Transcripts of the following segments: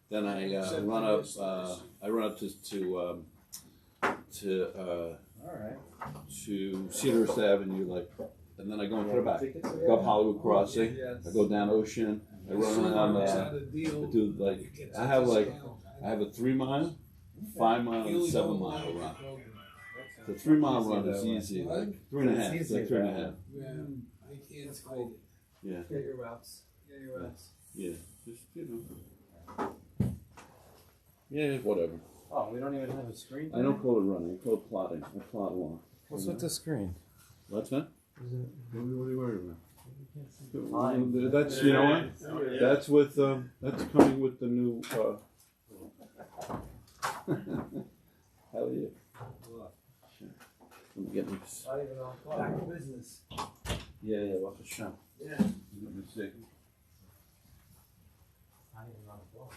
Then I run up. I run up to Cedar Avenue, like, and then I go into the back. Go up Hollywood Crossing. I go down Ocean. I run around. I have a 3 mile, 5 mile, and 7 mile run. The 3 mile run is easy, like 3.5. It's like 3.5. Yeah, I can't fight it. Yeah. Get your routes. Yeah. Just Yeah, whatever. Oh, we don't even have a screen? I don't call it running. I call it plotting. I plot along. What's with the screen? What's that? Is it? What are you worried about? Fine. That's, you know what? That's with, that's coming with the new, hell yeah. I'm getting this. Not even on clock. Back to business. Yeah, what's the shop? Yeah. Let me see. Not even on clock.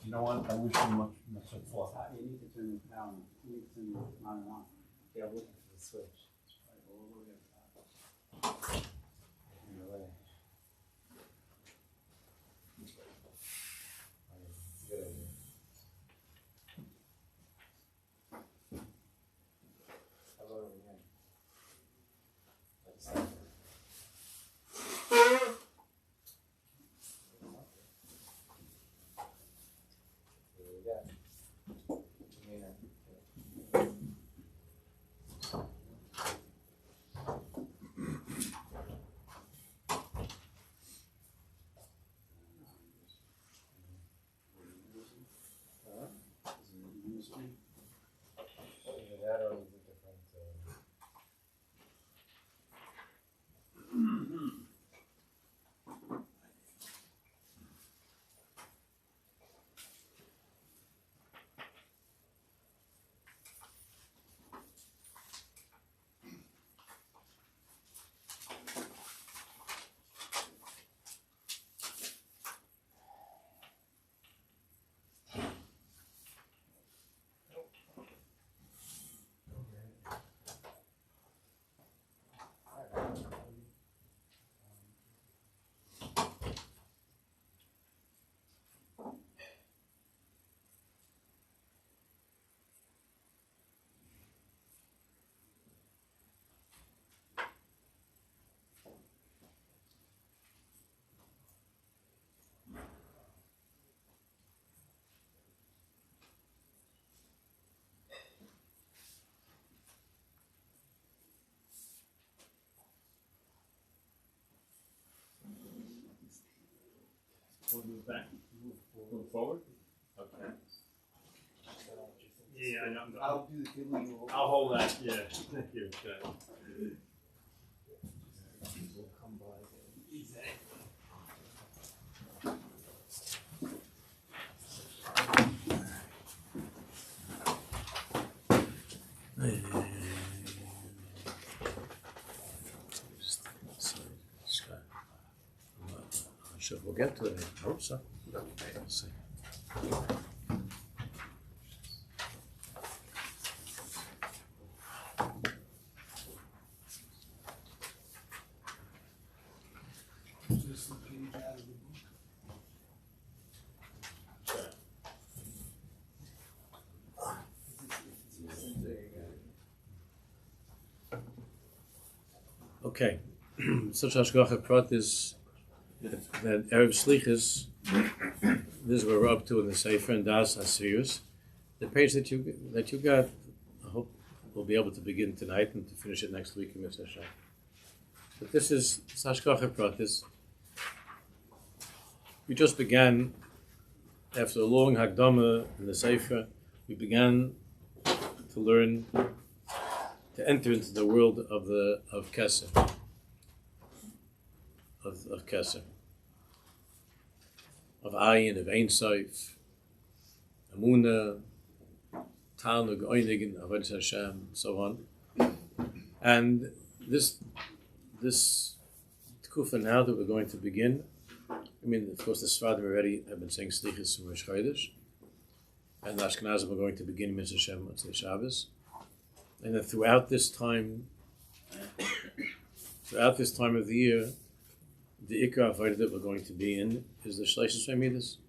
You know what? I wish you much luck. You need to turn it down. You need to turn it on and on. Yeah, I'm looking for the switch. In the way. Good idea. How about over here? That's that. Here we go. That or is it different? We'll move back. Move forward. Okay. Yeah, I know. I'll do the killing. I'll hold that. Yeah. Thank you. Okay. We'll come by there. Exactly. We'll get to it. I hope so. Let's see. Just the page out of the book. Okay. Such hashgacha prat is that Erev Slichus, this is what we're up to in the Sefer and Das Asirus. The page that you got, I hope we'll be able to begin tonight and to finish it next week in Mitzvah Hashem. But this is hashgacha pratis. We just began, after a long Hagdama in the Sefer, we began to learn, to enter into the world of Kesser. Of Kesser, of Ayin, of Ein Sof, Amunah, Tanug, Oinigin, Avodas Hashem, and so on. And this Tkufa now that we're going to begin, I mean, of course, the Sfadim already have been saying Slichus from Rosh Chodesh, and the Ashkenazim are going to begin Mitzvah Hashem on Tzei Shabbos. And then throughout this time of the year, the Ikar Avodah that we're going to be in is the Shleishis Midas.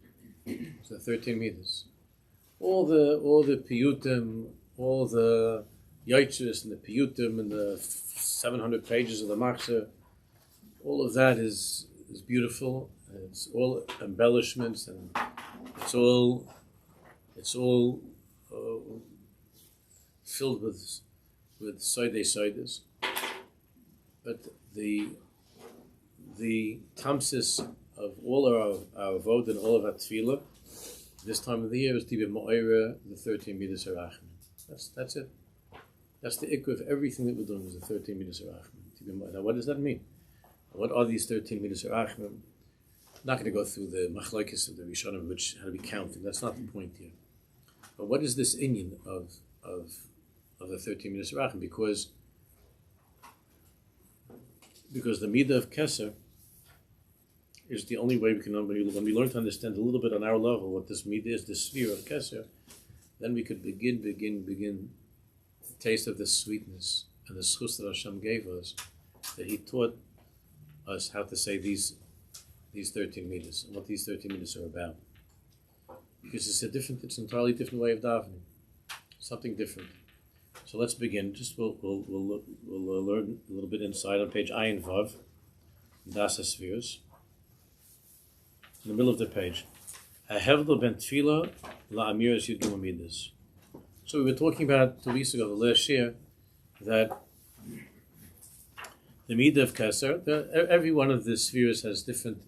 So 13 meters. All the piyutim, all the yaitzis and the piyutim and the 700 pages of the Machzor, all of that is beautiful. It's all embellishments, and it's all filled with soides. But the tamsis of all our vote and all of our tefillah this time of the year is to be ma'ira the 13 meters harachim. That's it. That's the ikkur of everything that we're doing is the 13 meters harachim. Now, what does that mean? What are these 13 meters harachim? I'm not going to go through the machlokes of the Rishonim, which how to be counting. That's not the point here. But what is this inyan of the 13 meters harachim? Because the midah of keser is the only way we can, when we learn to understand a little bit on our level what this midah is, the sphere of keser, then we could begin to taste of the sweetness and the schus that Hashem gave us, that He taught us how to say these 13 meters and what these 13 meters are about. Because it's an entirely different way of davening, something different. So let's begin. We'll learn a little bit inside on page Ayin Vav, Dasa Spheres. In the middle of the page, Hahevdel ben Tefillah la'amiras Yud Gimel Midas. So we were talking about 2 weeks ago, the last year, that the midah of Keser, every one of the spheres has different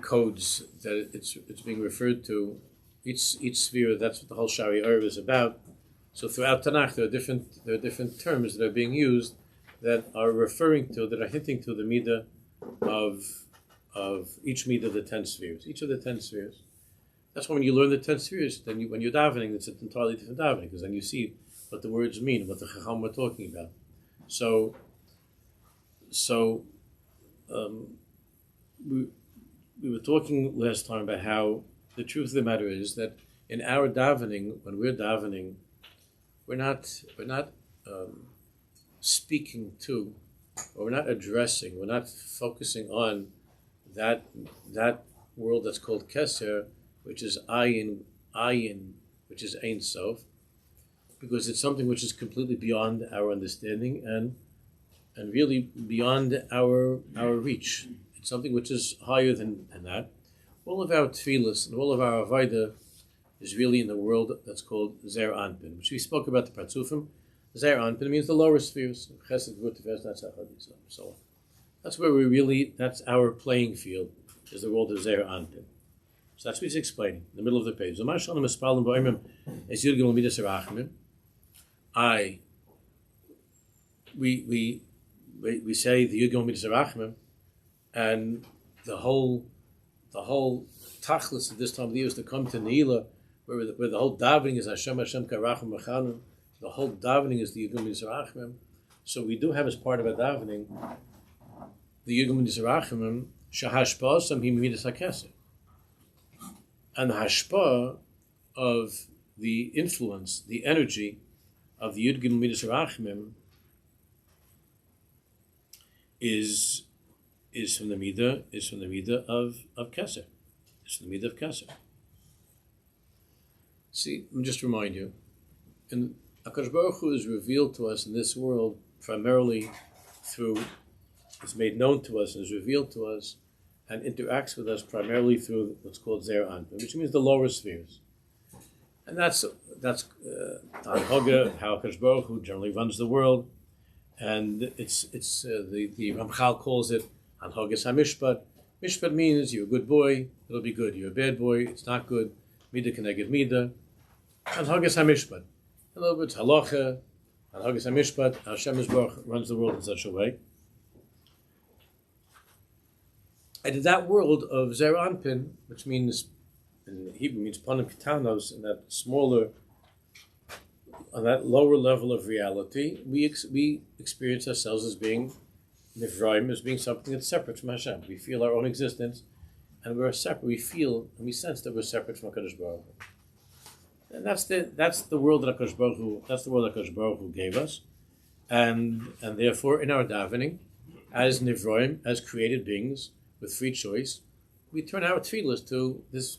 codes that it's being referred to. Each sphere, that's what the whole Shari Erev is about. So throughout Tanakh, there are different terms that are being used that are referring to, that are hinting to the midah of each midah of the 10 spheres. Each of the 10 spheres. That's why when you learn the 10 spheres, then when you're davening, it's an entirely different davening, because then you see what the words mean, what the Chacham were talking about. So we were talking last time about how the truth of the matter is that in our davening, when we're davening, we're not speaking to, or we're not addressing, we're not focusing on that world that's called Keser, which is Ayin, which is Ein Sof, because it's something which is completely beyond our understanding and really beyond our reach. It's something which is higher than that. All of our tefillas and all of our avodah is really in the world that's called Zer Anpin, which we spoke about the Partzufim. Zer Anpin means the lower spheres, Chesed, Gvur, Tiferet, Netzach, so on. That's where that's our playing field, is the world of Zer Anpin. So that's what he's explaining in the middle of the page. We say the Yud Gimel Midas Harachim, and the whole tachlis at this time of the year is to come to Neila, where the whole davening is Hashem Karachim Mechanim. The whole davening is the Yud Gimel Midas Harachim. So we do have as part of our davening the Yud Gimel Midas Harachim shahashpa samhi midas hakeser. And the hashpa of the influence, the energy of the Yud Gimel Midas Harachim is from the midah of Keser. It's from the midah of Keser. See, let me just remind you, and HaKadosh Baruch Hu is revealed to us in this world primarily it's made known to us and is revealed to us and interacts with us primarily through what's called Zer Anpin, which means the lower spheres. And that's Hanhoga, how HaKadosh Baruch Hu generally runs the world. And the Ramchal calls it Hanhogas HaMishpat. Mishpat means you're a good boy, it'll be good. You're a bad boy, it's not good. Midah keneged midah. Hanhogas HaMishpat. In other words, halacha, Hanhogas HaMishpat. Hashem Yisborach runs the world in such a way. And in that world of Zer Anpin, which means in Hebrew means panim ketanos, in that smaller, on that lower level of reality, we experience ourselves as being nivraim, as being something that's separate from Hashem. We feel our own existence, and we're separate. We feel and we sense that we're separate from HaKadosh Baruch Hu. And that's the world that HaKadosh Baruch Hu. That's the world that HaKadosh Baruch Hu gave us, and therefore in our davening, as nivraim, as created beings with free choice, we turn our tefillas to this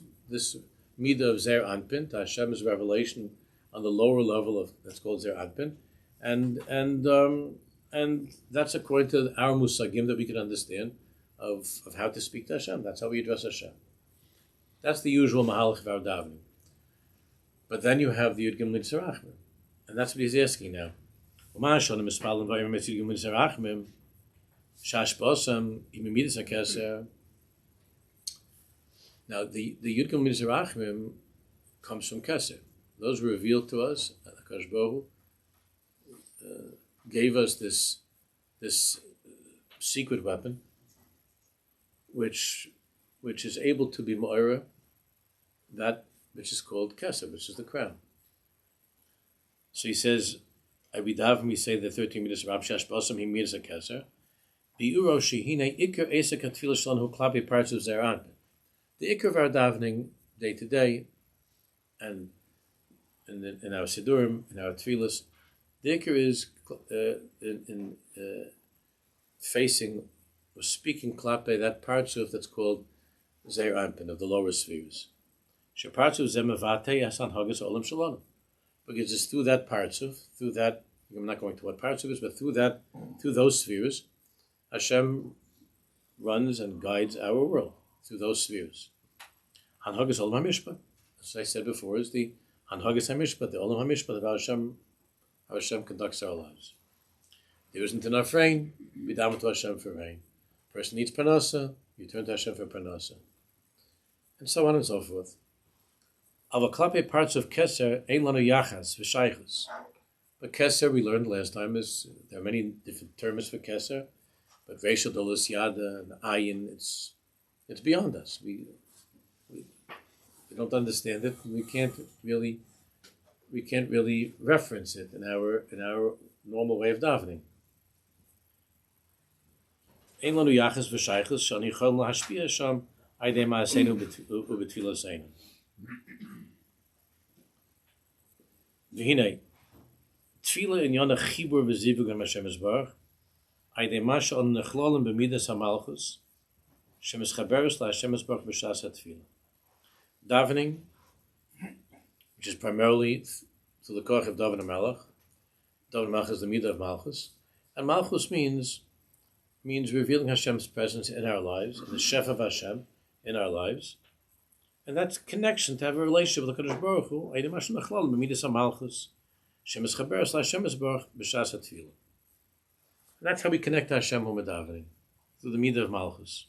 midah of Zer Anpin, to Hashem's revelation on the lower level of that's called Zer Anpin, and that's according to our musagim that we can understand of how to speak to Hashem. That's how we address Hashem. That's the usual mahalach of our davening. But then you have the Yud Gimel Tzarachmim, and that's what he's asking now. Now, the Yud Gimel Tzarachmim comes from Keser. Those were revealed to us. HaKadosh Baruch Hu gave us this secret weapon, which is able to be Moira, that which is called Keser, which is the crown. So he says, we say the 13 meters of Ramshash Basam, he means a Keser. Bi'uro shehine ikar esa katfila shalon hu klapi parts of Zeran. The ikar of our davening day to day, and in our Sidurim, in our Tfilas, the ikar is facing or speaking klape, that parts of that's called Zeir Anpin, of the lower spheres. Sheparts of Zemavate Yasan Hagas Olam Shalom. Because it's through that parts of, through that, I'm not going to what parts of it, but through those spheres, Hashem runs and guides our world through those spheres. Hanhagas Olam HaMishpat, as I said before, is the Hanhagas HaMishpat, the Olam HaMishpat of how Hashem conducts our lives. There isn't enough rain, we daven to Hashem for rain. Person needs parnasa, you turn to Hashem for parnasa. And so on and so forth. Avaklape parts of Keser, ein lanu yachas v'shaychus. But Keser, we learned last time, there are many different terms for Keser, but Reisha Dolus Yada and Ayin, it's beyond us. We don't understand it. We can't really reference it in our normal way of davening. Ein lanu yachas v'shaychus shani chol lahashpia sham aydei ma'aseinu ubetfilaseinu. V'hinei, tefillah in yonah chibur v'zivug am Hashem Yisbarach, aydei masha on nechlolim b'midas hamalchus, Hashem Yischaberes LaHashem Yisbarach b'shas ha-tefillah. Davening, which is primarily through the koach of Daven HaMelech. Daven HaMelech is the midah of Malchus, and Malchus means revealing Hashem's presence in our lives, and the Shef of Hashem in our lives. And that's connection to have a relationship with the Kadosh Baruch Hu. That's how we connect to Hashem when we're davening, through the midah of Malchus.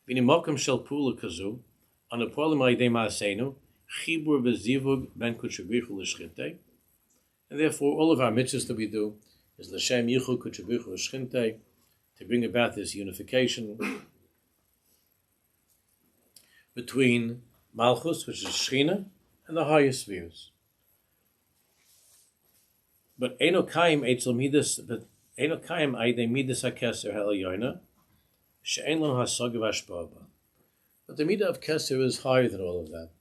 And therefore, all of our mitzvahs that we do is l'shem yichud kutchabrichu l'shchinte, to bring about this unification between Malchus, which is Shechina, and the higher spheres. But Eino Kaim Eitzel Midas, but Eino Kaim Aidei Midas HaKeser HaElyoina, She'en Lo HaSogav HaShpa'ah. But the midah of Keser is higher than all of that.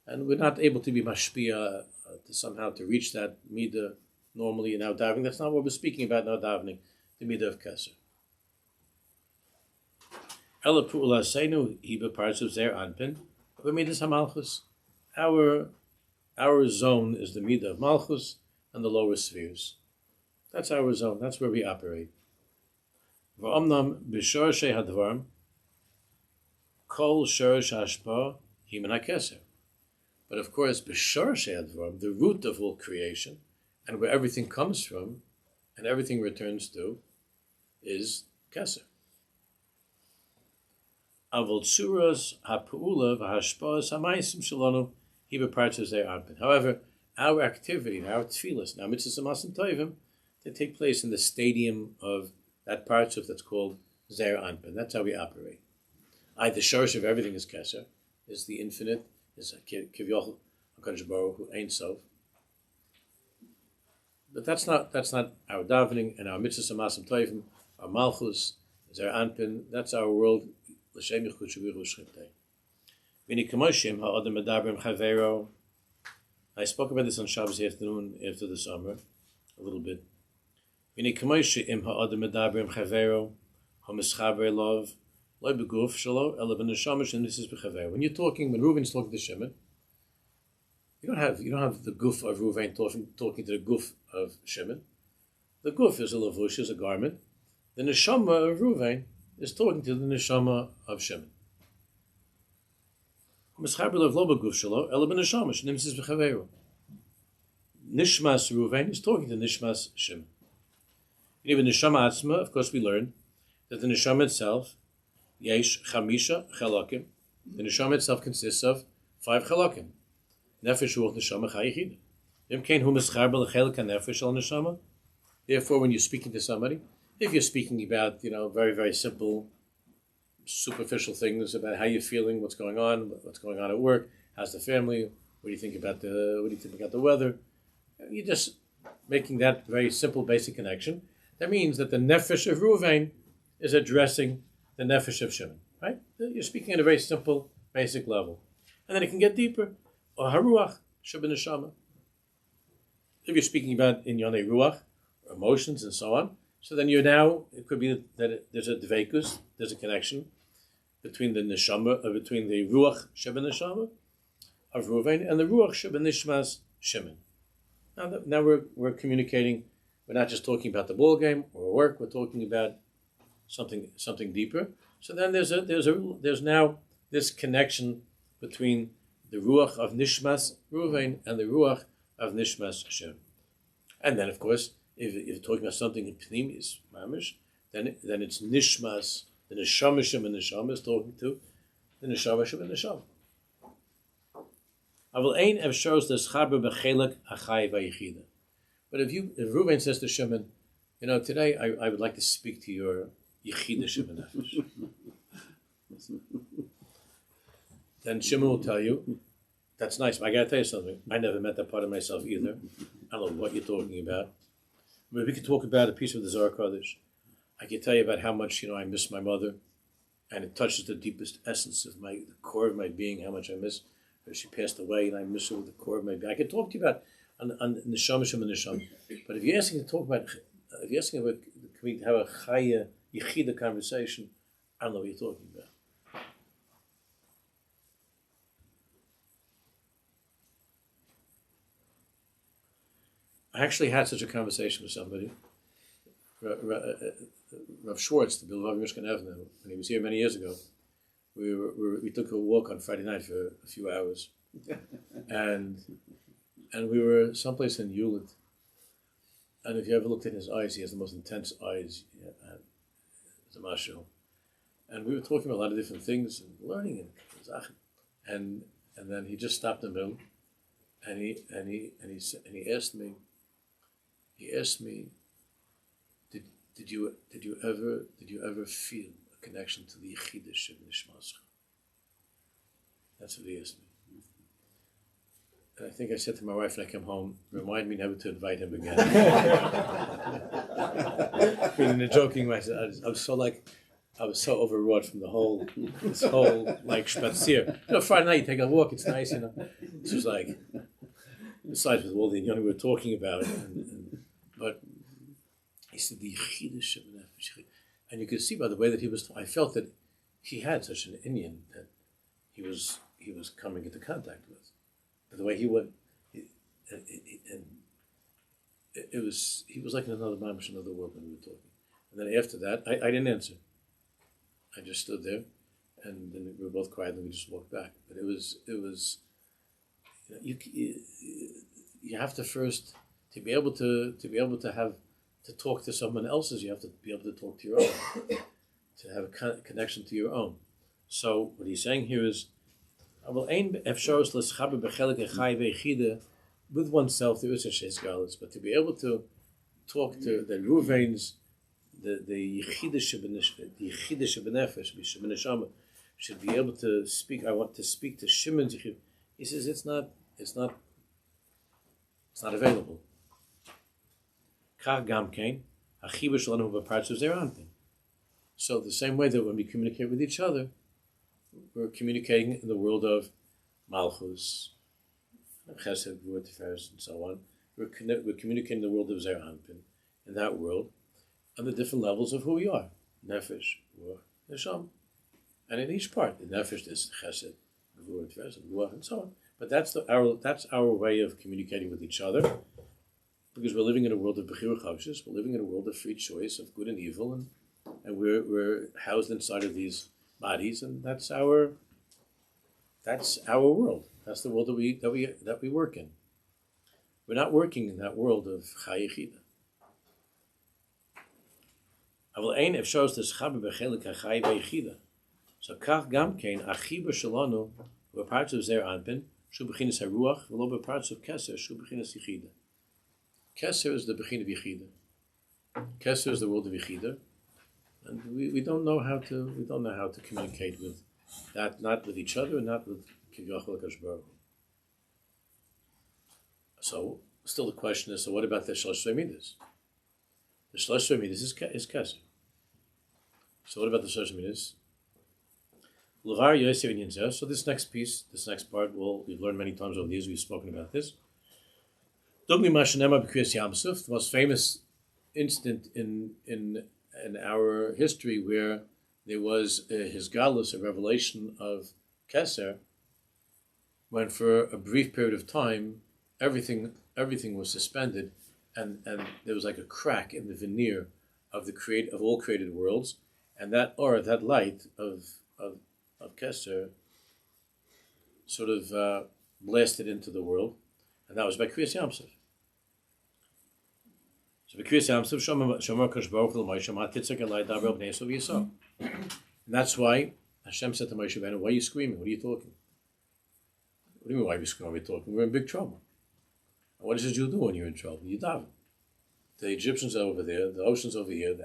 And we're not able to be mashpia to reach that midah normally in our davening. That's not what we're speaking about in our davening, the midah of Keser. Ela Pu'ula Seinu Hiba parts of Zer Anpin, but midas HaMalchus. Our zone is the midah of Malchus and the lower spheres. That's our zone. That's where we operate. V'omnam b'shor shei hadvarim kol shorish hashpa himan hakeser. But of course, b'shor shei hadvarim, the root of all creation, and where everything comes from, and everything returns to, is keser. Avol tzuras ha'pu'ula v'hashpa'as ha'maisim shalonu hiba parts of Zer Anpin. However, our activity, our tefillas, now mitzvahs amasim tovim, they take place in the stadium of that parts of that's called Zer Anpin. That's how we operate. The shorish of everything is keser, is the infinite, is kivyochel HaKadosh Baruch Hu Ein Sof. But that's not our davening and our mitzvahs amasim tovim, our malchus, Zer Anpin. That's our world. I spoke about this on Shabbos afternoon after the summer, a little bit. Lo beguf shelo ela b'neshama shenisas b'chaver. When Reuven's talking to Shimon, you don't have the guf of Reuven talking to the guf of Shimon. The guf is a lavush, is a garment. The neshama of Reuven is talking to the neshama of Shimon. Nishmas Reuven is talking to Nishmas Shimon. Even neshama atzma, of course, we learned that the neshama itself, yesh chamisha chalakim. The neshama itself consists of 5 chalakim. Nefesh ruach neshama chayichid. Therefore, when you're speaking to somebody, if you're speaking about, very, very simple, superficial things about how you're feeling, what's going on at work, how's the family, what do you think about the weather, you're just making that very simple, basic connection. That means that the nefesh of Reuven is addressing the nefesh of Shimon, right? You're speaking at a very simple, basic level. And then it can get deeper. Or haruach sheben neshama. If you're speaking about inyonei ruach, or emotions and so on, so then it could be that there's a dveikus, there's a connection between the neshama, between the ruach sheben neshama of Reuven and the ruach sheben nishmas Shimon. Now we're communicating. We're not just talking about the ball game or work. We're talking about something deeper. So then there's now this connection between the ruach of nishmas Reuven and the ruach of nishmas Shimon. And then, of course, if you're talking about something in pnimis mamish, then it's nishmas. The neshama Shimon neshama is talking to the neshama Shimon neshama. Aval ein efsharos l'schaber b'chelak achai v'yichida. But if Reuven says to Shimon, today I would like to speak to your yichida Shimon nefesh, then Shimon will tell you, that's nice, but I got to tell you something. I never met that part of myself either. I don't know what you're talking about. But we could talk about a piece of the Zohar Kodesh. I can tell you about how much I miss my mother, and it touches the deepest essence of the core of my being. How much I miss her. She passed away, and I miss her with the core of my being. I can talk to you about on neshama Shimon neshama. But if you're asking can we have a chaya yichida conversation, I don't know what you're talking about. I actually had such a conversation with somebody, Rav Schwartz, the Bill of Mishkan Avenue, when he was here many years ago. We took a walk on Friday night for a few hours, and we were someplace in Hewlett. And if you ever looked in his eyes, he has the most intense eyes. It's a mashal. And we were talking about a lot of different things and learning and then he just stopped in the middle, and he asked me. He asked me, did you ever feel a connection to the Yechidah Sheben Nishmascha? That's what he asked me. And I think I said to my wife when I came home, remind me never to invite him again. In a joking way, I was so overwrought from this whole spazier. Friday night you take a walk, it's nice, This was like, besides with all the we were talking about, but he said the Yechidah Sheben Nefesh, and you could see by the way that he was. I felt that he had such an Indian that he was coming into contact with. But the way he went, he was like in another mamish, another world when we were talking. And then after that, I didn't answer. I just stood there, and then we were both quiet, and we just walked back. But it was you have to first to be able to talk to someone else's. You have to be able to talk to your own, to have a connection to your own. So what he's saying here is, with oneself there is a shesgalis, but to be able to talk to the Reuven's, the Yechidah Shebenefesh, should be able to speak. I want to speak to Shimon's. He says it's not available. So the same way that when we communicate with each other, we're communicating in the world of Malchus, Chesed, Gvur, Tiferes, and so on. We're communicating in the world of Zerhanpin, in that world, on the different levels of who we are. Nefesh, Ruach, Neshama. And in each part, the nefesh is chesed, and so on. But that's our way of communicating with each other, because we're living in a world of bechira choshes. We're living in a world of free choice of good and evil, and we're housed inside of these bodies, and that's our world. That's the world that we work in. We're not working in that world of chai yechida. Aval ein efshos teschaber bechelik hachai beyechida. So kach gam kein achiba shalanu parts of zer anpin shu bechinas haruach v'lo parts of keser shu bechinas yechida. Keser is the bechin of yechida. Keser is the world of yechida, and we don't know how to communicate with that, not with each other, and not with Kivyachol HaKadosh Baruch Hu. So still the question is: so what about the Shlosh Midas? The Shlosh Midas is Keser. So what about the Shlosh Midas? So this next piece, this next part, we've learned many times over the years. We've spoken about this. The most famous incident in our history where there was his galus, a revelation of Keser, when for a brief period of time everything was suspended, and there was like a crack in the veneer of all created worlds, and that light of Keser sort of blasted into the world, and that was by Kriyas Yamsuf. So Kriyas Yamsuf Shomer Kosh Baruch Hu Moshe Matitzak Elai Daber Bnei Yisrael V'Yisrael. And that's why Hashem said to Moshe Rabbeinu, "Why are you screaming? What are you talking? What do you mean? Why are we screaming? Why are we talking? We're in big trouble. And what does a Jew do when you're in trouble? You daven. The Egyptians are over there, the ocean's over here.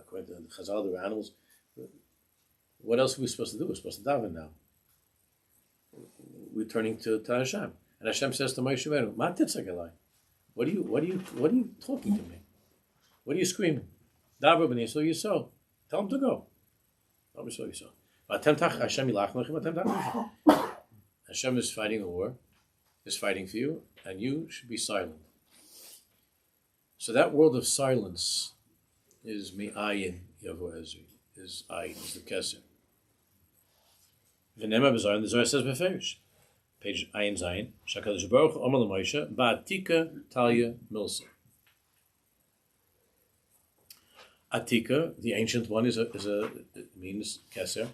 According to the Chazal, there are animals. What else are we supposed to do? We're supposed to daven now. We're turning to Hashem, and Hashem says to Moshe Rabbeinu, "Ma titzak elai. What are you talking to me? What are you screaming? Davar b'nei Yisrael Yisrael. Tell him to go. Davar b'nei Yisrael Yisrael. Hashem is fighting a war, is fighting for you, and you should be silent." So that world of silence is mi'ayin yavo ezri, is ayin, is the keser. V'nema b'zayin, the Zohar says b'ferish, page ayin zayin, shakadosh baruch hu omer l'Moshe, ba'atika talya milsa. Atika, the ancient one, it means keser.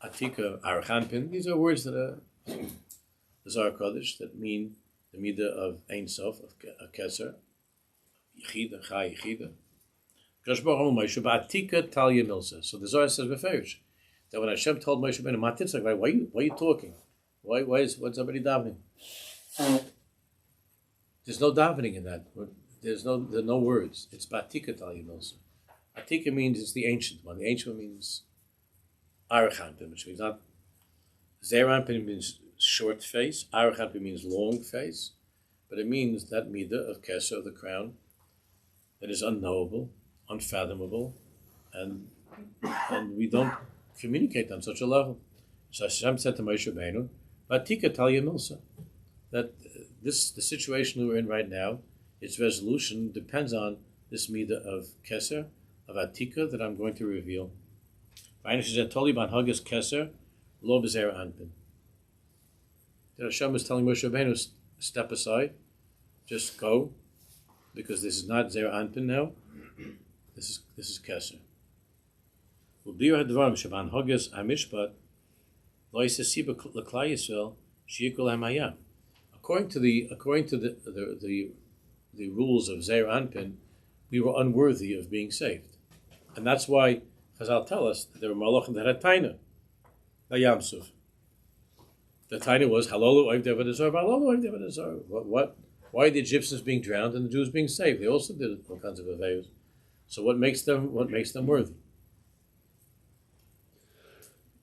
Atika, arachanpin, these are words that are the Zohar Kodesh that mean the midah of Ein Sof, of keser, Yechida, Chai Yechida. Kosh Baruch Hu Moshe ba'atika talya milsa. So the Zohar says b'ferish that when Hashem told Moshe Rabbeinu, "Ma titzak, why are you talking? What's everybody davening?" There's no davening in that. There are no words. It's ba'atika talya milsa. Atika means it's the ancient one. The ancient one means arachanpin, which means not. Zeranpin means short face. Arachanpin means long face, but it means that midah of keser, of the crown, that is unknowable, unfathomable, and we don't communicate on such a level. So Hashem said to Moshe Rabbeinu, "Ba'atika talya milsa," that the situation we're in right now, its resolution depends on this midah of keser, of atika, that I'm going to reveal. Keser, lo b'zera anpin. That Hashem was telling Moshe Rabbeinu, step aside, just go, because this is not zera anpin now. This is keser. According to the rules of Zeir Anpin, we were unworthy of being saved, and that's why Chazal tell us that there were malachim that had taina, Yamsuf. The taina was halolu oiv devad halolu oiv devad. What? Why are the Egyptians being drowned and the Jews being saved? They also did all kinds of avayos. So what makes them worthy?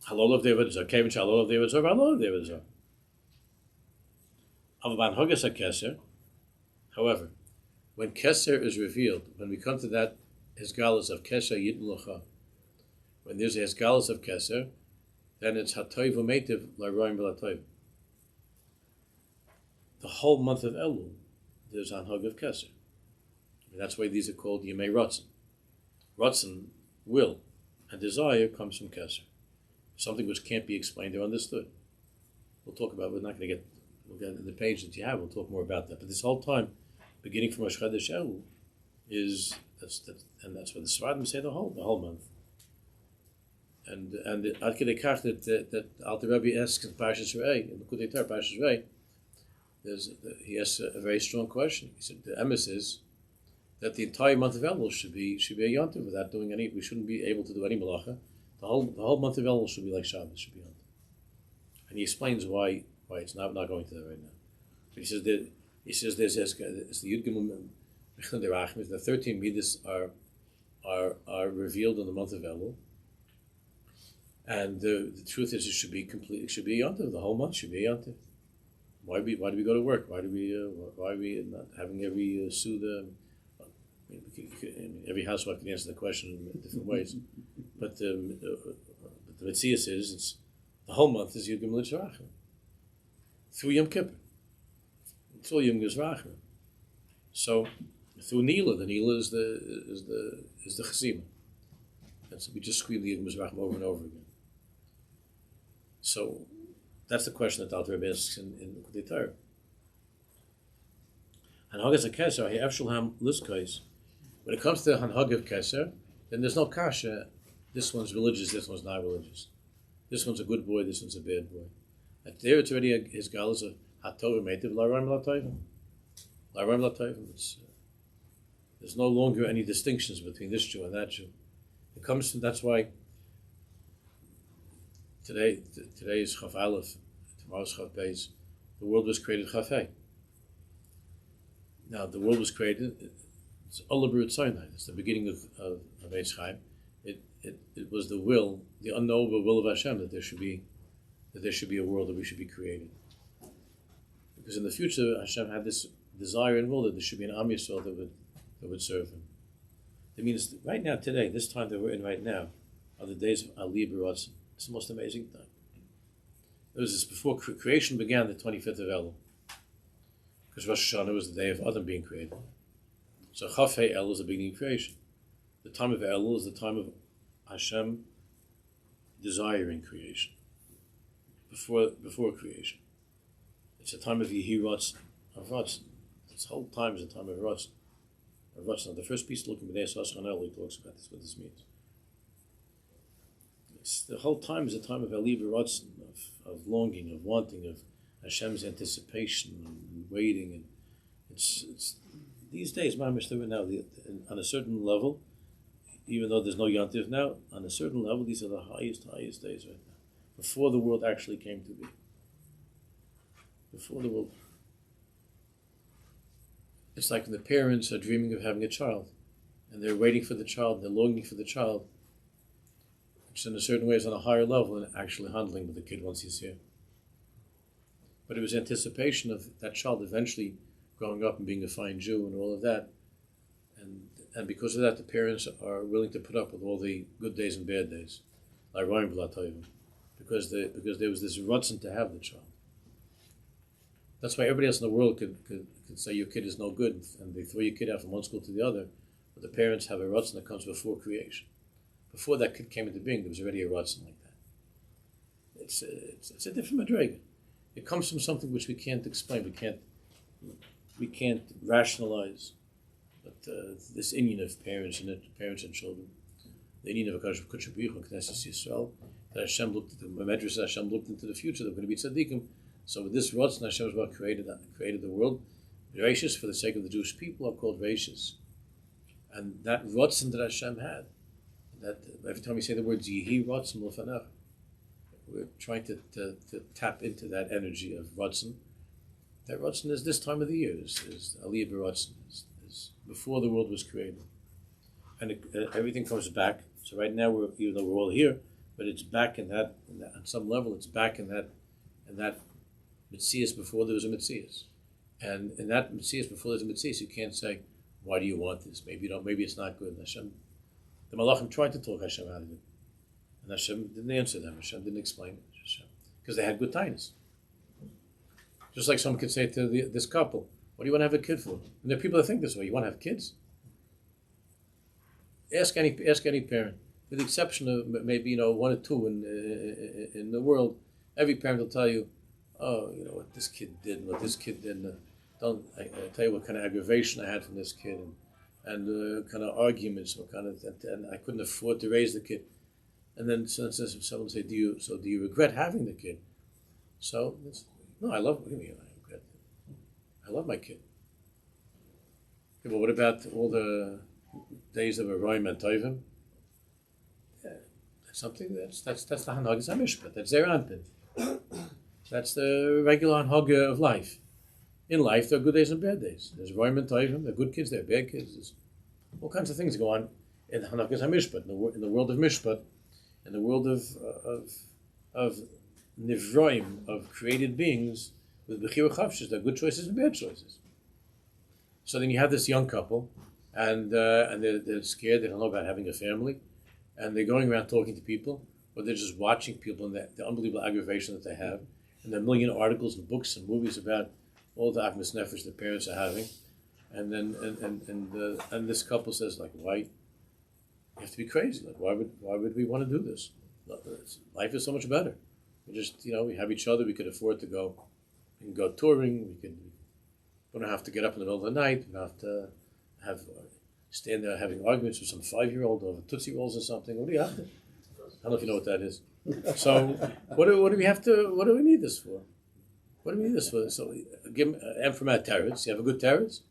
Halol of David Zor, Kevin Halol of David Zor, Halol of David Zor. Avaban Hogas HaKeser, however, when Keser is revealed, when we come to that Hizgalus of Keser Yitn Locha, when there's a Hizgalus of Keser, then it's Hatoiv Umetiv L'Roim B'Latoiv. The whole month of Elul, there's Anhog of Keser. And that's why these are called Yemei Ratzon. Ratzon, will, and desire comes from Keser. something which can't be explained or understood. We'll talk about. We're not going to get. We'll get in the page that you have. We'll talk more about that. But this whole time, beginning from Rosh Chodesh Elul, that's what the Sfaradim say the whole month. And Ad Kedei Kach that Alter Rebbe asks in Parshas Re'eh, in the Kutei Torah Parshas Re'eh, he asks a very strong question. He said the emes is that the entire month of Elul should be a yontiv without doing any. We shouldn't be able to do any malacha. The whole month of Elul should be like Shabbos, should be yontiv. And he explains why it's not. I'm not going to that right now. But he says there's the Yud Gimel Mechilin Derachim. The 13 midas are revealed in the month of Elul. And the truth is, it should be complete. It should be a yontiv. The whole month should be a yontiv. Why do we go to work? Why are we not having every suda? Every housewife can answer the question in different ways. But the Metzias is it's the whole month is Yud Gimel Tzarachim through Yom Kippur. It's all Yom Gimel. So through Nila, the Nila is the Chesima. And so we just scream the Yud Gimel over and over again. So that's the question that Alter Rebbe asks in the Kutei Torah. Hanhagas HaKeser, Ha'efshulham Liskais. When it comes to Hanhag of Keser, then there's no kasha. This one's religious, this one's not religious. This one's a good boy, this one's a bad boy. And there it's already his gal is a Hatorah Meitiv, La'aram La'Toivim. La'aram La'Toivim. There's no longer any distinctions between this Jew and that Jew. It comes from, that's why today is Chaf Aleph, tomorrow's Chaf Beis. The world was created Chaf Hei. Now the world was created. It's Olah B'Rut Sinai. It's the beginning of Eitz Chaim. It was the will, the unknowable will of Hashem that there should be a world that we should be created. Because in the future, Hashem had this desire and will that there should be an Am Yisrael that would serve Him. It means that right now, today, this time that we're in right now, are the days of Aliyah B'Ratzon. It's the most amazing time. It was this before creation began, the 25th of Elul, because Rosh Hashanah was the day of Adam being created. So Chaf Hei Elul is the beginning of creation. The time of Elul is the time of Hashem desiring creation. Before creation. It's a time of Yehi Ratzon, of Ratzon. This whole time is a time of Ratzon. Of Ratzon. The first piece looking at Shaar HaGan, he talks about this, what this means. The whole time is a time of Aliyah Ratzon, of longing, of wanting, of Hashem's anticipation and waiting. And it's these days, Mamish, now on a certain level, even though there's no Yontif now, on a certain level, these are the highest days right now. Before the world actually came to be. Before the world. It's like when the parents are dreaming of having a child, and they're waiting for the child, they're longing for the child, which in a certain way is on a higher level than actually handling with the kid once he's here. But it was anticipation of that child eventually growing up and being a fine Jew and all of that. And because of that, the parents are willing to put up with all the good days and bad days. Because there was this rutzin to have the child. That's why everybody else in the world could say your kid is no good, and they throw your kid out from one school to the other, but the parents have a rutzin that comes before creation. Before that kid came into being, there was already a rutzin like that. It's a different madrega. It comes from something which we can't explain, we can't rationalize. But this Indian of parents and children, the Indian of Hakadosh Baruch Hu, Knesset Yisrael, that Hashem looked at the Medrash, Hashem looked into the future. They're going to be tzaddikim. So with this Ratzon, Hashem created the world. Reishis, for the sake of the Jewish people, are called Reishis. And that Ratzon that Hashem had, that every time we say the words Yehi Ratzon L'fanach, we're trying to tap into that energy of Ratzon. That Ratzon is this time of the year, is Aliyah B'Ratzon, is before the world was created. And everything comes back. So right now, even though we're all here, but it's back in that on some level, it's back in that Metzias before there was a Metzias. And in that Metzias before there's a Metzias, you can't say, why do you want this? Maybe you don't, maybe it's not good. And Hashem, the Malachim tried to talk Hashem out of it. And Hashem didn't answer them. Hashem didn't explain it. Because they had good tidings. Just like someone could say to this couple, what do you want to have a kid for? And there are people that think this way. You want to have kids? Ask any parent. with the exception of maybe one or two in the world. Every parent will tell you, "Oh, what this kid did, and what this kid did." And, I tell you what kind of aggravation I had from this kid, and kind of arguments, and I couldn't afford to raise the kid. And then someone say, "Do you regret having the kid?" So no, I love. What do you mean I regret? I love my kid. Okay, but what about all the days of a Roim and Tovim? Yeah, that's something that's the Hanagas HaMishpat. That's their Anpin. That's the regular Hanhaga of life. In life, there are good days and bad days. There's Roim and Tovim. There are good kids. There are bad kids. There's all kinds of things go on in the Hanagas HaMishpat, in the world of Mishpat, in the world of Nivroim, of created beings with Bechira Chavshis. There are good choices and bad choices. So then you have this young couple, and they're scared. They don't know about having a family, and they're going around talking to people, or they're just watching people and the unbelievable aggravation that they have, and there are a million articles and books and movies about all the Achmas Nefesh the parents are having, and then and this couple says, like, why you have to be crazy? Like, why would we want to do this? Life is so much better. We just we have each other. We could afford to go. We can go touring. We don't have to get up in the middle of the night. We don't have to stand there having arguments with some 5-year-old over Tootsie Rolls or something. What do you have to? I don't know if you know what that is. So what do we have to? What do we need this for? What do we need this for? So give them Emphromat Teretz. You have a good Teretz?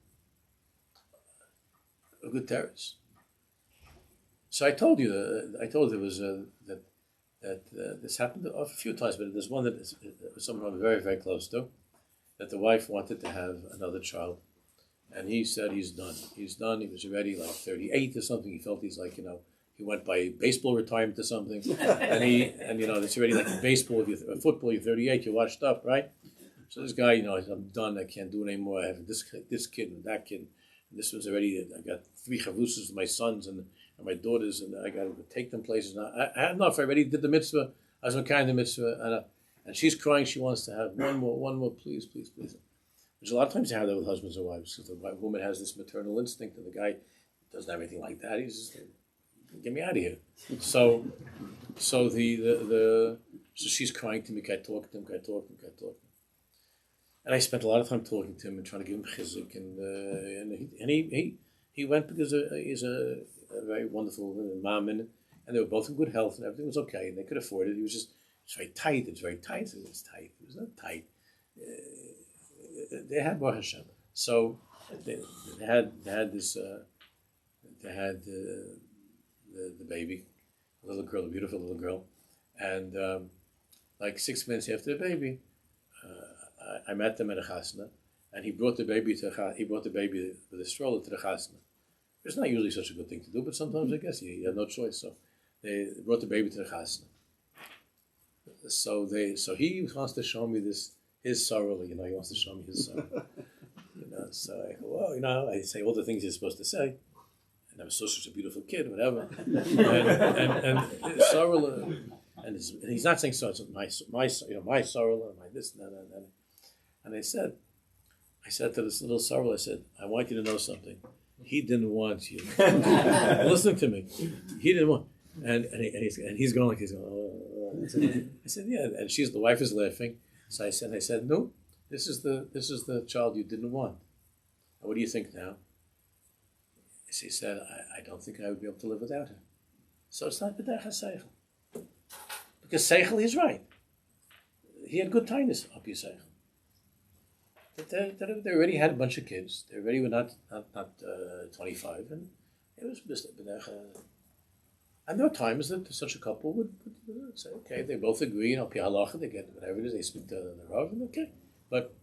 A good Teretz. So I told you there was that this happened a few times, but there's one that someone I'm very, very close to, that the wife wanted to have another child, and he said he's done. He's done. He was already like 38 or something. He felt he's like he went by baseball retirement or something, and it's already like in baseball. If you're football, you're 38. You're washed up, right? So this guy, I'm done. I can't do it anymore. I have this kid and that kid. And this was already. I got 3 chavusas with my sons and my daughters, and I got to take them places. And I had enough. I already did the mitzvah. I was kind of the mitzvah, and she's crying. She wants to have one more, please, please, please. Which a lot of times you have that with husbands and wives, because the woman has this maternal instinct, and the guy doesn't have anything like that. He's just, get me out of here. So she's crying to me. Can I talk to him? Can I talk to him? Can I talk to him? And I spent a lot of time talking to him and trying to give him chizik, and he went because he's a very wonderful mom, and they were both in good health, and everything was okay, and they could afford it. It's very tight. It's very tight. It was tight. It was not tight. They had Baruch Hashem. So they had this. They had the baby, a little girl, a beautiful little girl, and like 6 minutes after the baby, I met them at a chasna, and he brought the baby with a stroller to the chasna. It's not usually such a good thing to do, but sometimes I guess you have no choice. So they brought the baby to the chasna. So he wants to show me his sorrow. He wants to show me his sorrow. So I go, well, I say all the things you're supposed to say. And I'm such a beautiful kid, whatever. and sorrow, and he's not saying so. It's my sorrow, my this, and that. And I said to this little sorrow, I said, I want you to know something. He didn't want you. Listen to me. He didn't want. And he's going like he's going. Oh. I said, yeah. And the wife is laughing. So I said, no, this is the child you didn't want. And what do you think now? She said, I don't think I would be able to live without her. So it's not b'derech seichel. Because seichel, he's right. He had good kindness up your seichel. They already had a bunch of kids. They already were not 25, and it was b'derech. And there are times that such a couple would say, okay, they both agree, pi halacha, they get whatever it is, they speak to the Rav, and okay. But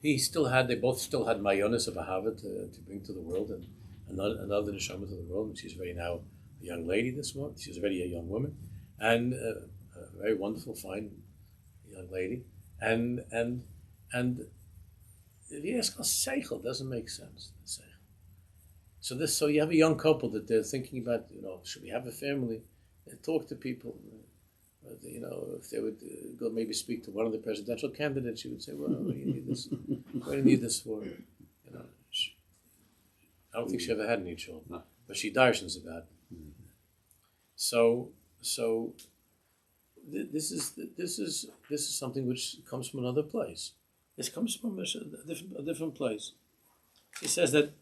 they both still had mayonis of ahava to bring to the world, and another neshama to the world, and she's already now a young lady this month. She's already a young woman, and a very wonderful, fine young lady. And if you ask us, seichel doesn't make sense. So you have a young couple that they're thinking about, should we have a family? And talk to people. If they would go maybe speak to one of the presidential candidates, she would say, well, what do you need this? What do you need this for? I don't think she ever had any children. No. But she darshans about So this is something which comes from another place. This comes from a different place. He says that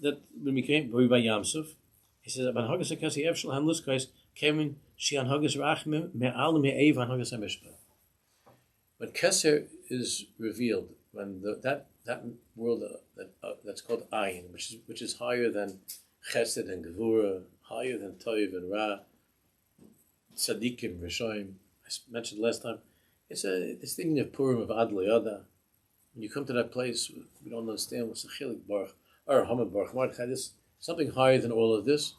when we came by Yamsuf, he says "Ban hagas akasi evshel han luskais kemen shian hagas rachmim me'al me'ev han hagas hamishpah." When Keser is revealed, when that world that's called Ayin, which is higher than Chesed and Gevura, higher than Toiv and Ra, Tzadikim, Rishoim. I mentioned last time. It's this thing of Purim of Ad Le'ada. When you come to that place, we don't understand what's the Chilik Baruch or Hamad Baruch Mordechai. This something higher than all of this.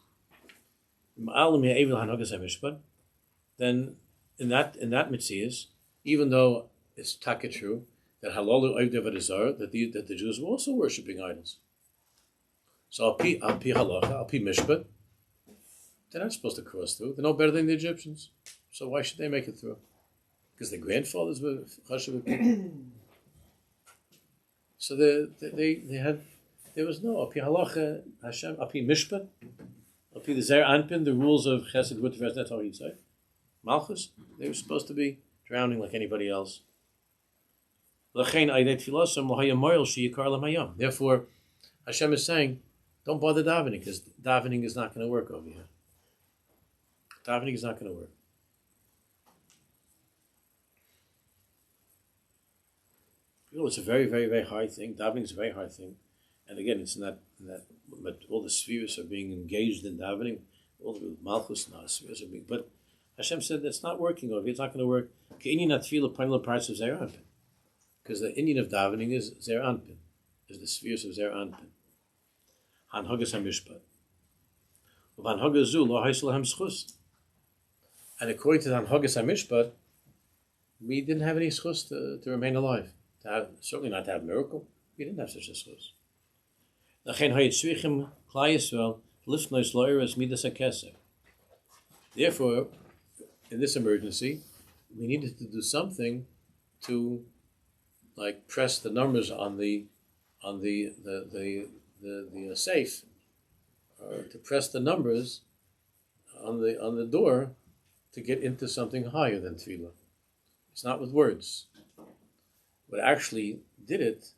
Then in that Mitzias, even though it's taka true that halalu oivdei v'dezar, that the Jews were also worshiping idols. So al pi halacha, al pi mishpat, they're not supposed to cross through. They're no better than the Egyptians. So why should they make it through? Because their grandfathers were chashuv people. So they had, there was no al pi halacha Hashem, al pi mishpat, al pi the zer anpin, the rules of chesed gvura. That's how he'd say. Malchus, they were supposed to be drowning like anybody else. Therefore, Hashem is saying, don't bother davening, because davening is not going to work over here. Davening is not going to work. It's a very, very, very hard thing. Davening is a very hard thing. And again, it's not that all the spheres are being engaged in davening, all the malchus and spheres are being, but Hashem said that's not working over here. It's not going to work. Because the Indian of davening is Zer Anpin, is the spheres of Zer Anpin. Han Hagas HaMishpat. Van Hagazu lo Haisel Schus. And according to Han Hagas HaMishpat, we didn't have any schus to remain alive. Certainly not to have a miracle. We didn't have such a schus. Therefore, in this emergency, we needed to do something to, like, press the numbers on the safe, or to press the numbers on the door to get into something higher than tefillah. It's not with words. What actually did it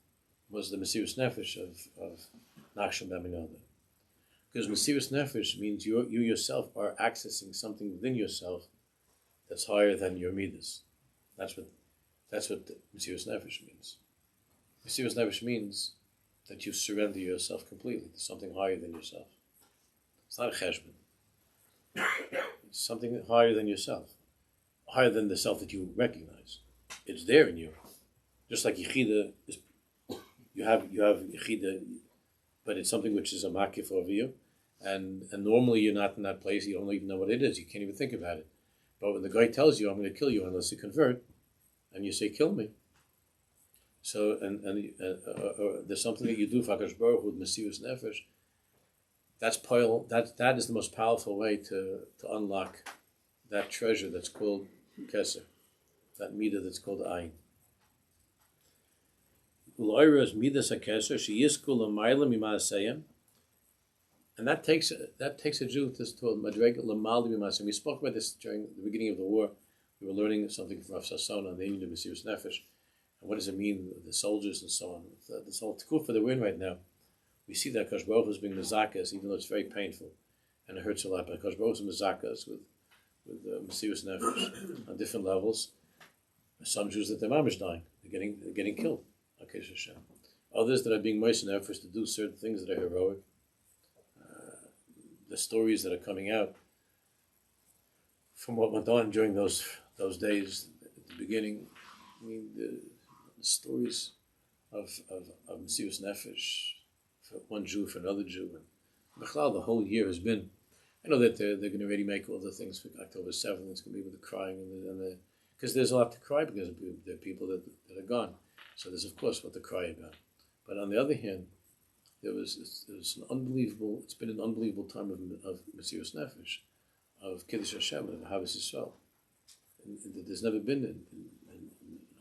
was the Mesirus Nefesh of Nachshon ben Aminadab. Because Mesirus Nefesh means you yourself are accessing something within yourself that's higher than your midas. That's what Mesirus Nefesh means. Mesirus Nefesh means that you surrender yourself completely to something higher than yourself. It's not a cheshbon. It's something higher than yourself, higher than the self that you recognize. It's there in you, just like Yechida is. You have Yechida, but it's something which is a makif over you, and normally you're not in that place. You don't even know what it is. You can't even think about it. But when the guy tells you, "I'm going to kill you unless you convert," and you say, "Kill me," so there's something that you do for HaKadosh Baruch Hu with Mesirus Nefesh. That is the most powerful way to unlock that treasure that's called Keser, that midah that's called Ayin. And that takes a Jew to a madrega l'mal b'maaseh. We spoke about this during the beginning of the war. We were learning something from Rav Sasson on the Indian of Mesirus Nefesh, and what does it mean, the soldiers and so on. This whole tekufa that we're in right now, we see that Kadosh Baruch Hu is being mezakas, even though it's very painful and it hurts a lot. But Kadosh Baruch Hu is mezakas with Mesirus Nefesh on different levels. Some Jews that they're mamish dying, they're getting killed. Others that are being moistened efforts to do certain things that are heroic. The stories that are coming out from what went on during those days at the beginning. I mean, the stories of Mesirus Nefesh for one Jew, for another Jew, and Bechlal, the whole year has been. I know that they're going to already make all the things for October 7th. It's going to be with the crying and the because there's a lot to cry because there are people that are gone. So there's of course what to cry about. But on the other hand, it's been an unbelievable time of Mesirus Nefesh, of Kiddush Hashem, and of Havas Yisrael. And there's never been in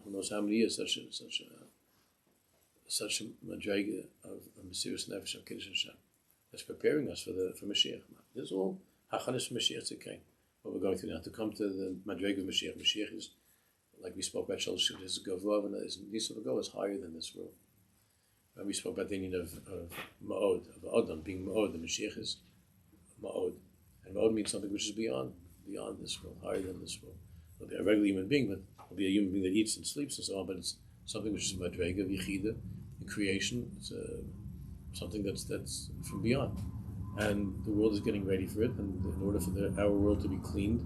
who knows how many years such a madrega of Mesirus Nefesh of Kiddush Hashem that's preparing us for Mashiach. There's all Hachanis Mashiach is okay. What we're going through now, to come to the Madrega of Mashiach. Mashiach is, like we spoke about, Shalosh is Gavov, and Yisrael Go is higher than this world. And we spoke about the meaning of Ma'od, of Adam being Ma'od. The Mashiach is Ma'od. And Ma'od means something which is beyond this world, higher than this world. It'll be a regular human being, but it'll be a human being that eats and sleeps and so on, but it's something which is Madrega, Yichida, in creation. It's something that's from beyond. And the world is getting ready for it, and in order for our world to be cleaned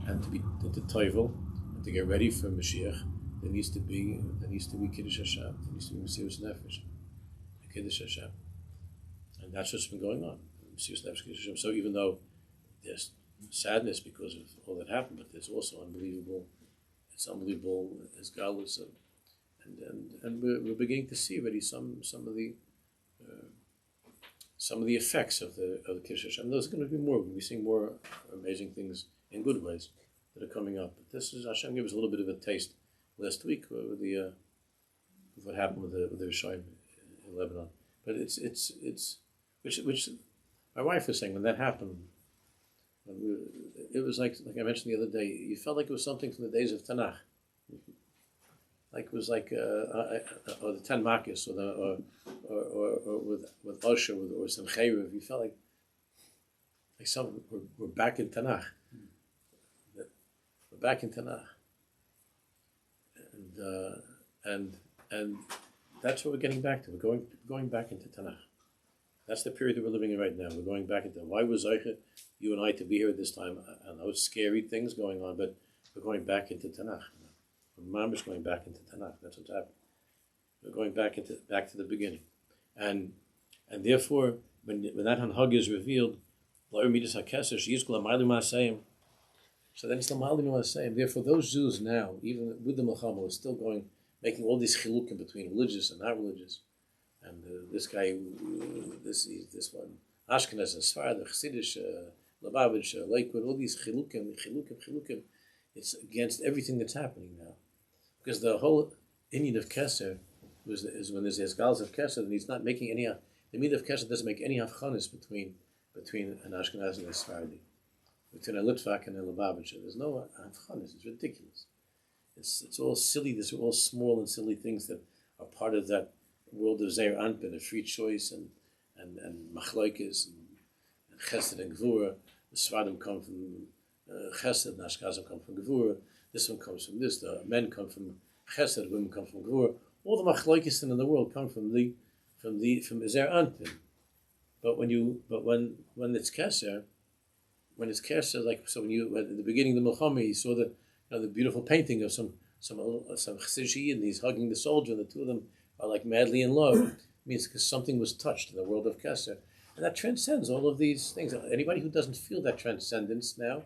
and to toivel and to get ready for Mashiach, there needs to be Kiddush Hashem, there needs to be Mesiras Nefesh, Kiddush Hashem, and that's what's been going on. Mesiras Nefesh, Kiddush Hashem. So even though there's sadness because of all that happened, but there's also unbelievable. It's unbelievable as godless, and we're beginning to see already some of the effects of the Kiddush Hashem. There's going to be more. We're going to be seeing more amazing things in good ways that are coming up. But this is Hashem gave us a little bit of a taste last week with what happened with the Rishonim in Lebanon. But it's which my wife was saying when that happened. It was like I mentioned the other day. You felt like it was something from the days of Tanakh. Like it was like or the Ten Makis or with Osher or Sancheriv. You felt like some we're back in Tanakh. We're back in Tanakh, and that's what we're getting back to. We're going back into Tanakh. That's the period that we're living in right now. We're going back into. Why was Zeicha, you and I, to be here at this time? I know it's scary things going on, but we're going back into Tanakh. We're mamish going back into Tanakh. That's what's happening. We're going back to the beginning, and therefore, when that Hanhag is revealed, so then it's the Ma'alim Masayim. Therefore, those Jews now, even with the Milchama, are still making all these chilukim between religious and not religious. And this guy, this one, Ashkenaz and Sfarad, Chassidish, Lubavitch, Lakewood, all these chilukim. It's against everything that's happening now, because the whole Indian of Kesser is when there's Gals of Kesser, and he's not making any. The Midah of Kesser doesn't make any havchanis between an Ashkenaz and a Sfaradi, between a Litvak and a Lubavitch. There's no havchanis. It's ridiculous. It's all silly. These are all small and silly things that are part of that world of Zeir Anpin, of free choice and machlokes and chesed and gvura. The Sfadim come from chesed, and Ashkenazim come from gvura. This one comes from this. The men come from chesed, women come from gvura. All the machlokes in the world come from Zeir Anpin. But when it's keser, like so, when at the beginning of the Milchama, you saw the beautiful painting of some Chassidish, and he's hugging the soldier, and the two of them are like madly in love. It means because something was touched in the world of Kesser. And that transcends all of these things. Anybody who doesn't feel that transcendence now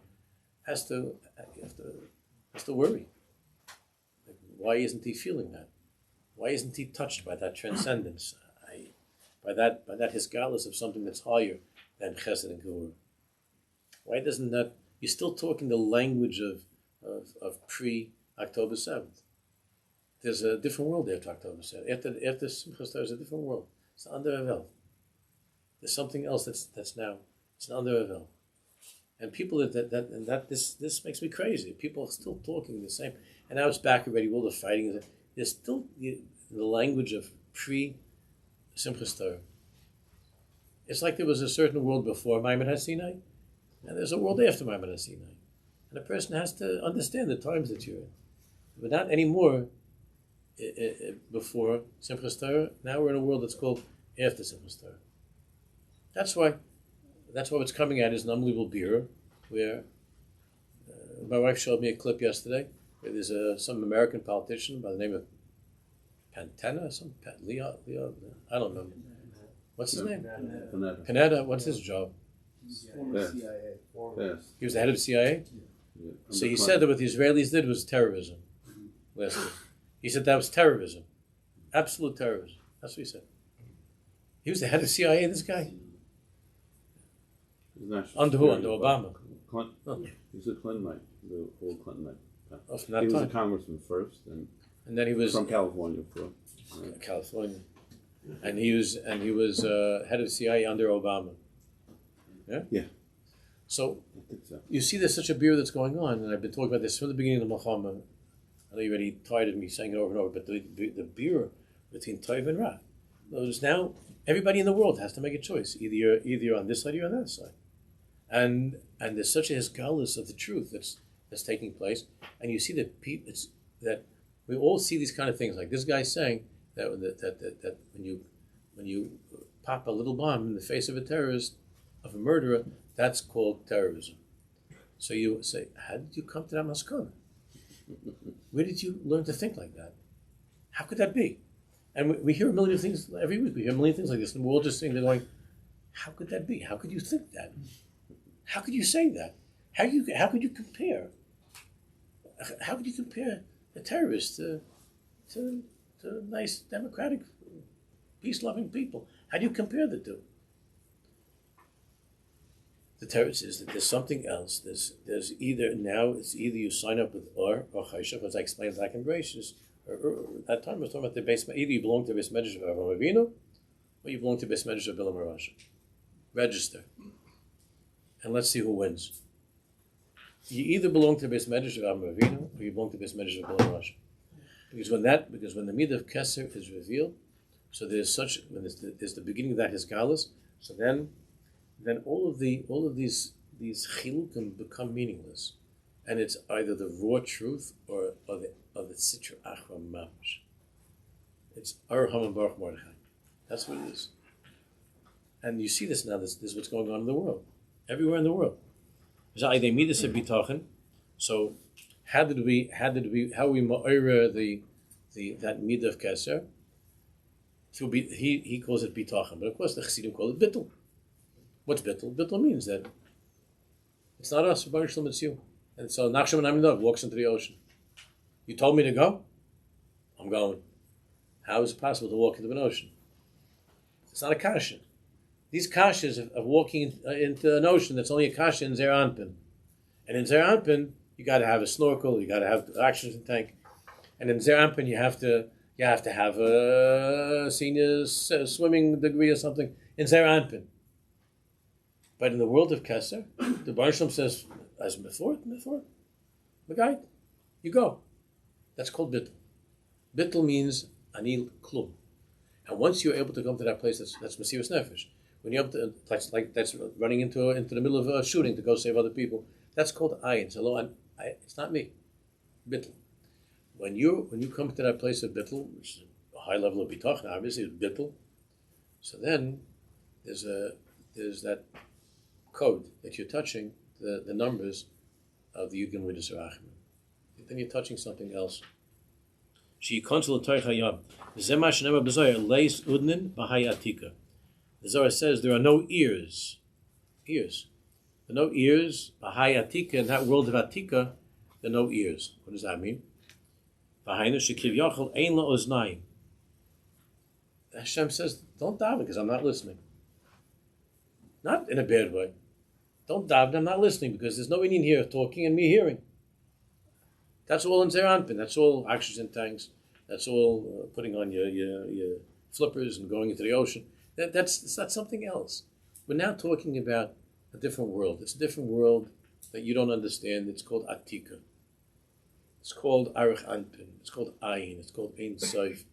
has to worry. Like, why isn't he feeling that? Why isn't he touched by that transcendence? By that hisgalus of something that's higher than Chesed and Gevurah? Why doesn't that? You're still talking the language of pre-October 7th. There's a different world after October 7th. After Simchas Torah, there's a different world. It's the under Avel. There's something else that's now. It's an under Avel. And people this makes me crazy. People are still talking the same. And now it's back already. All the fighting. There's still the language of pre-Simchas Torah. It's like there was a certain world before Maimon HaSinai, and there's a world after Maimon HaSinai. And a person has to understand the times that you're in. But not anymore before Simchas Torah. Now we're in a world that's called after Simchas Torah. That's why what's coming at is an unbelievable beer, where my wife showed me a clip yesterday. Where there's some American politician by the name of Pantena, Leo, I don't know. What's his name? Panetta. What's his job? Former CIA. Yes. He was the head of CIA? Yeah. So he said that what the Israelis did was terrorism last week. He said that was terrorism. Absolute terrorism. That's what he said. He was the head of CIA, this guy? Under who? Under Obama? Clinton. Oh. He's a Clintonite, the old Clintonite. Oh, from that He was time. a congressman first, and then he was from California. California, and he was head of CIA under Obama. Yeah. Yeah. So I think so. you see there's such a beer that's going on, and I've been talking about this from the beginning of the Milchama. I know you're already tired of me saying it over and over, but the beer between Tov and Ra. Notice now everybody in the world has to make a choice. Either you're on this side or you're on that side. And there's such a hisgalus of the truth that's taking place. And you see that that we all see these kind of things. Like this guy saying that when you pop a little bomb in the face of a terrorist, of a murderer, that's called terrorism. So you say, how did you come to that maskana? Where did you learn to think like that? How could that be? And we hear a million things every week. We hear a million things like this, and we're all just sitting there going, how could that be? How could you think that? How could you say that? How could you compare? How could you compare a terrorist to nice, democratic, peace-loving people? How do you compare the two? The terrorist is that there's something else. There's either you sign up with or Chayshach, as I explained back in Gracious. That time I was talking about the base. Either you belong to the base medrash of Avraham Avinu, or you belong to the base medrash of Bilam Rasha. Register, and let's see who wins. You either belong to the base medrash of Avraham Avinu, or you belong to the base medrash of Bilam Rasha. Because when the midah of Keser is revealed, so there's the beginning of that hisgalus. So then all of these chilukim become meaningless, and it's either the raw truth or the sitra achra mamash. It's Arham Baruch Mordechai. That's what it is. And you see this now. This is what's going on in the world, everywhere in the world. So how are we ma'ira that midah of Keser? He calls it bitachon, but of course the Chassidim call it bittul. What's bittul? Bittul means that it's not us, Baruch Shalom, it's you. And so Nachshon Aminov walks into the ocean. You told me to go? I'm going. How is it possible to walk into an ocean? It's not a kasha. These kashas of walking into an ocean, that's only a kasha in Zer Anpin. And in Zer Anpin, you got to have a snorkel, you got to have the oxygen tank. And in Zer Anpin, you have to have a senior swimming degree or something in Zer Anpin. But in the world of Keser, the Baruch Shalom says, as before, the guide, you go. That's called bittul. Bittul means anil klum. And once you're able to come to that place, that's Mesiras Nefesh. When you're able to, that's running into the middle of a shooting to go save other people, that's called ayin. So it's not me. Bittul. When you come to that place of bittul, which is a high level of bitachon, obviously it's bittul. So then there's that code that you're touching, the numbers of the Yud Midas Rachman. Then you're touching something else. The Zohar says there are no ears. There are no ears. Bahai Atika, in that world of Atika, there are no ears. What does that mean? Hashem says, don't daven because I'm not listening. Not in a bad way. Don't daven, I'm not listening because there's no Indian here talking and me hearing. That's all in Zer Anpin. That's all oxygen tanks. That's all putting on your flippers and going into the ocean. That's something else. We're now talking about a different world. It's a different world that you don't understand. It's called Atika. It's called Arich Anpin. It's called Ayin. It's called Ein Sof.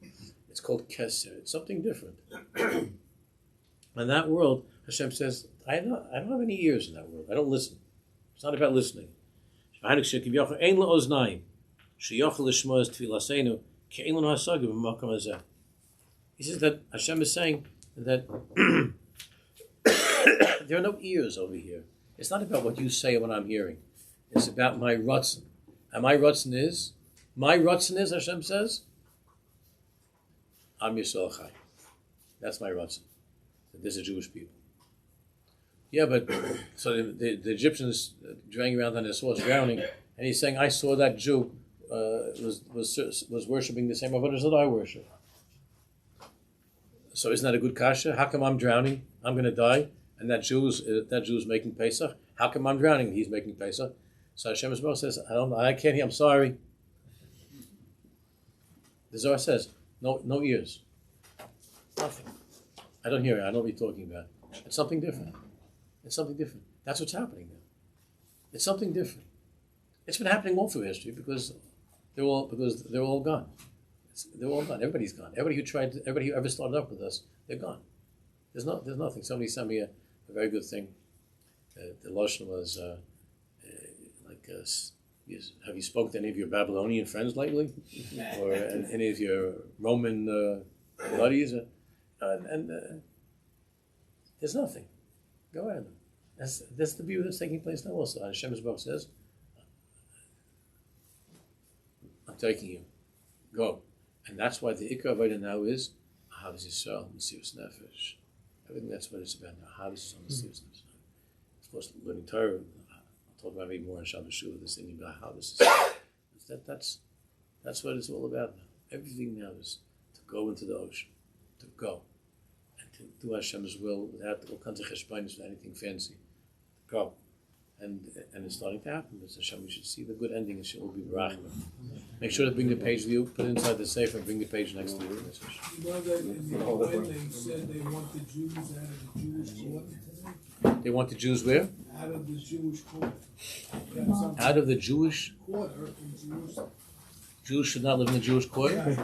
It's called Keser. It's something different. In that world, Hashem says, I don't have any ears in that world. I don't listen. It's not about listening. He says that Hashem is saying that there are no ears over here. It's not about what you say and what I'm hearing. It's about my rutzen. And my rutzen is, Hashem says, Am Yisrael Chai. That's my rutzen. There's a Jewish people. Yeah, but so the Egyptians dragging around on his horse drowning, and he's saying, I saw that Jew was worshiping the same avodas that I worship. So isn't that a good kasha? How come I'm drowning? I'm going to die, and that Jew's making Pesach. How come I'm drowning? He's making Pesach. So Hashem Yisrael says, I can't hear. I'm sorry. The Zohar says, no ears, nothing. I don't hear it. I don't know what you're talking about. It's something different. It's something different. That's what's happening now. It's something different. It's been happening all through history because they're all gone. They're all gone. Everybody's gone. Everybody who ever started up with us, they're gone. There's nothing. Somebody sent me a very good thing. The Lashon was have you spoken to any of your Babylonian friends lately, or any of your Roman buddies? There's nothing. Go ahead. That's the view that's taking place now. Also, Hashem's Baruch says, "I'm taking you. Go." And that's why the Ikar Avodah now is Ahavas Yisrael, Mesiras Nefesh. Everything that's what it's about now. Ahavas Yisrael, Mesiras Nefesh. Of course, learning Torah. I'll talk about maybe more in Shabbos Shul. This thing about Ahavas Yisrael. That's what it's all about now. Everything now is to go into the ocean, to go, and to do Hashem's will without all kinds of cheshbonos, without anything fancy. To go. And it's starting to happen. But Hashem, we should see the good ending, and she will be barachim. Make sure to bring the page with you, put it inside the safe, and bring the page next to you. You know that in the UN they said they want the Jews out of the Jewish quarter? They want the Jews where? Out of the Jewish quarter. Out of the Jewish Quarter in Jerusalem. Jews should not live in the Jewish quarter.